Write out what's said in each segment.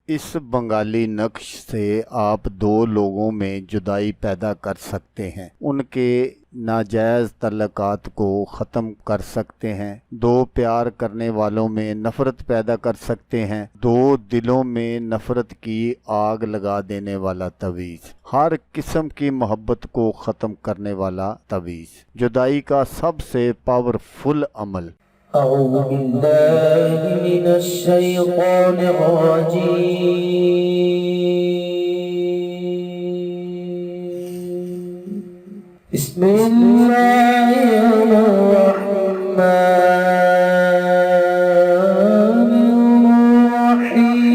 اس بنگالی نقش سے آپ دو لوگوں میں جدائی پیدا کر سکتے ہیں، ان کے ناجائز تعلقات کو ختم کر سکتے ہیں، دو پیار کرنے والوں میں نفرت پیدا کر سکتے ہیں، دو دلوں میں نفرت کی آگ لگا دینے والا تعویذ، ہر قسم کی محبت کو ختم کرنے والا تعویذ، جدائی کا سب سے پاورفل عمل۔ اعوذ باللہ من الشیطان الرجیم، بسم اللہ الرحمن الرحیم۔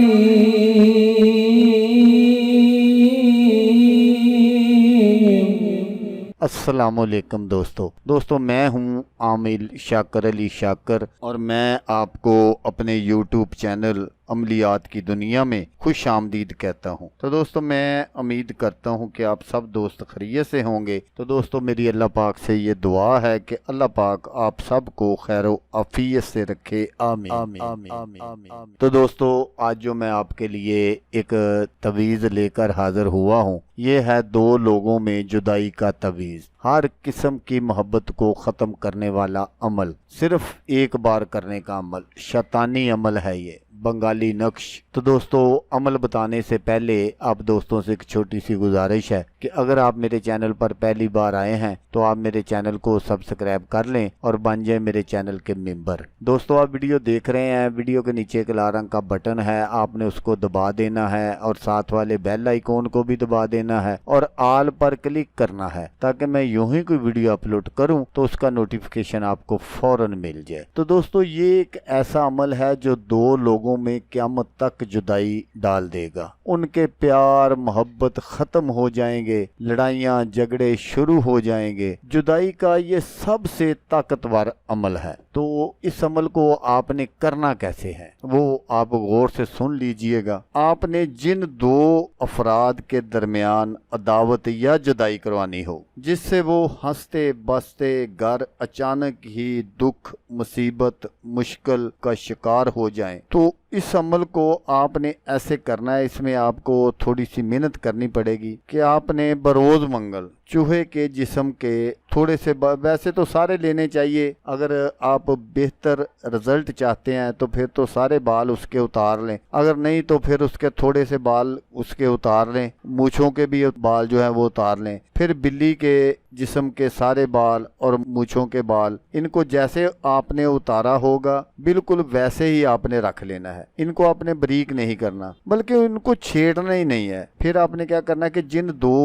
السلام علیکم دوستو میں ہوں عامل شاکر علی شاکر، اور میں آپ کو اپنے یوٹیوب چینل عملیات کی دنیا میں خوش آمدید کہتا ہوں۔ تو دوستو میں امید کرتا ہوں کہ آپ سب دوست خیریت سے ہوں گے۔ تو دوستو میری اللہ پاک سے یہ دعا ہے کہ اللہ پاک آپ سب کو خیر و عافیت سے رکھے، آمین آمین آمین آمین۔ تو دوستو آج جو میں آپ کے لیے ایک تعویذ لے کر حاضر ہوا ہوں، یہ ہے دو لوگوں میں جدائی کا تعویذ، ہر قسم کی محبت کو ختم کرنے والا عمل، صرف ایک بار کرنے کا عمل، شیطانی عمل ہے یہ بنگالی نقش۔ تو دوستو عمل بتانے سے پہلے آپ دوستوں سے ایک چھوٹی سی گزارش ہے کہ اگر آپ میرے چینل پر پہلی بار آئے ہیں تو آپ میرے چینل کو سبسکرائب کر لیں اور بن جائیں میرے چینل کے ممبر۔ دوستو آپ ویڈیو دیکھ رہے ہیں، ویڈیو کے نیچے ایک لال رنگ کا بٹن ہے، آپ نے اس کو دبا دینا ہے اور ساتھ والے بیل آئیکن کو بھی دبا دینا ہے اور آل پر کلک کرنا ہے تاکہ میں یوں ہی کوئی ویڈیو اپلوڈ کروں تو اس کا نوٹیفیکیشن آپ کو فوراً مل جائے۔ تو دوستو یہ ایک ایسا عمل ہے جو دو لوگوں میں قیامت تک جدائی ڈال دے گا، ان کے پیار محبت ختم ہو جائیں گے، لڑائیاں جھگڑے شروع ہو جائیں گے۔ جدائی کا یہ سب سے طاقتور عمل ہے۔ تو اس عمل کو آپ نے کرنا کیسے ہے وہ آپ غور سے سن لیجئے گا۔ آپ نے جن دو افراد کے درمیان عداوت یا جدائی کروانی ہو جس سے وہ ہنستے بستے گھر اچانک ہی دکھ مصیبت مشکل کا شکار ہو جائیں، تو اس عمل کو آپ نے ایسے کرنا ہے۔ اس میں آپ کو تھوڑی سی محنت کرنی پڑے گی کہ آپ نے بروز منگل چوہے کے جسم کے تھوڑے سے ویسے تو سارے لینے چاہیے، اگر آپ بہتر رزلٹ چاہتے ہیں تو پھر تو سارے بال اس کے اتار لیں، اگر نہیں تو پھر اس کے تھوڑے سے بال اس کے اتار لیں، مونچھوں کے بھی بال جو ہیں وہ اتار لیں۔ پھر بلی کے جسم کے سارے بال اور مونچھوں کے بال، ان کو جیسے آپ نے اتارا ہوگا بالکل ویسے ہی آپ نے رکھ لینا ہے، ان کو آپ نے بریک نہیں کرنا بلکہ ان کو چھیڑنا ہی نہیں ہے۔ پھر آپ نے کیا کرنا ہے کہ جن دو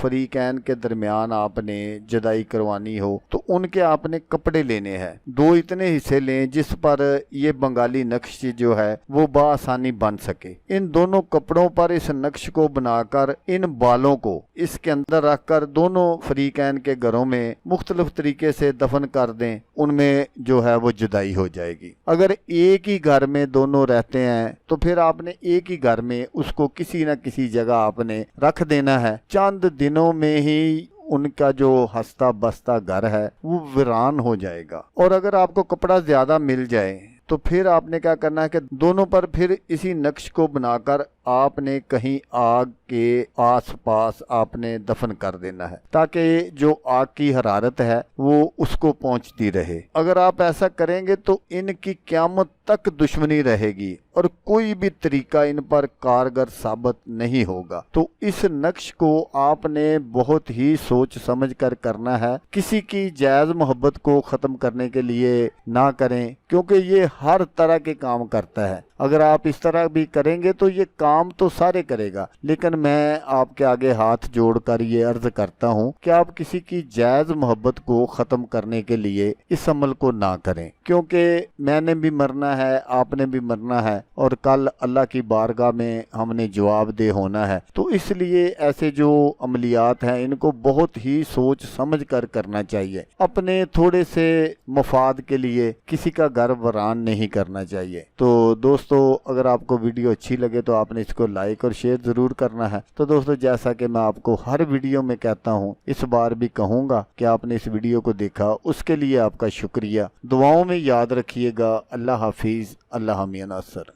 فریقین کے درمیان آپ نے جدائی کروانی ہو تو ان کے آپ نے کپڑے لینے ہیں، دو اتنے حصے لیں جس پر یہ بنگالی نقش جو ہے وہ بآسانی بن سکے۔ ان دونوں کپڑوں پر اس نقش کو بنا کر ان بالوں کو اس کے اندر رکھ کر دونوں فریقین کے گھروں میں مختلف طریقے سے دفن کر دیں، ان میں جو ہے وہ جدائی ہو جائے گی۔ اگر ایک ہی گھر میں دونوں رہتے ہیں تو پھر آپ نے ایک ہی گھر میں اس کو کسی نہ کسی جگہ آپ نے رکھ دینا ہے، چند دنوں میں ہی ان کا جو ہستا بستا گھر ہے وہ ویران ہو جائے گا۔ اور اگر آپ کو کپڑا زیادہ مل جائے تو پھر آپ نے کیا کرنا ہے کہ دونوں پر پھر اسی نقش کو بنا کر آپ نے کہیں آگ کے آس پاس آپ نے دفن کر دینا ہے تاکہ جو آگ کی حرارت ہے وہ اس کو پہنچتی رہے۔ اگر آپ ایسا کریں گے تو ان کی قیامت تک دشمنی رہے گی اور کوئی بھی طریقہ ان پر کارگر ثابت نہیں ہوگا۔ تو اس نقش کو آپ نے بہت ہی سوچ سمجھ کر کرنا ہے، کسی کی جائز محبت کو ختم کرنے کے لیے نہ کریں، کیونکہ یہ ہر طرح کے کام کرتا ہے۔ اگر آپ اس طرح بھی کریں گے تو یہ کام تو سارے کرے گا، لیکن میں آپ کے آگے ہاتھ جوڑ کر یہ عرض کرتا ہوں کہ آپ کسی کی جائز محبت کو ختم کرنے کے لیے اس عمل کو نہ کریں، کیونکہ میں نے بھی مرنا ہے، آپ نے بھی مرنا ہے، اور کل اللہ کی بارگاہ میں ہم نے جواب دہ ہونا ہے۔ تو اس لیے ایسے جو عملیات ہیں ان کو بہت ہی سوچ سمجھ کر کرنا چاہیے، اپنے تھوڑے سے مفاد کے لیے کسی کا گھر ویران نہیں کرنا چاہیے۔ تو دوستو اگر آپ کو ویڈیو اچھی لگے تو آپ نے اس کو لائک اور شیئر ضرور کرنا ہے۔ تو دوستو جیسا کہ میں آپ کو ہر ویڈیو میں کہتا ہوں، اس بار بھی کہوں گا کہ آپ نے اس ویڈیو کو دیکھا، اس کے لیے آپ کا شکریہ۔ دعاؤں میں یاد رکھیے گا۔ اللہ حافظ، اللہ حامی ناصر۔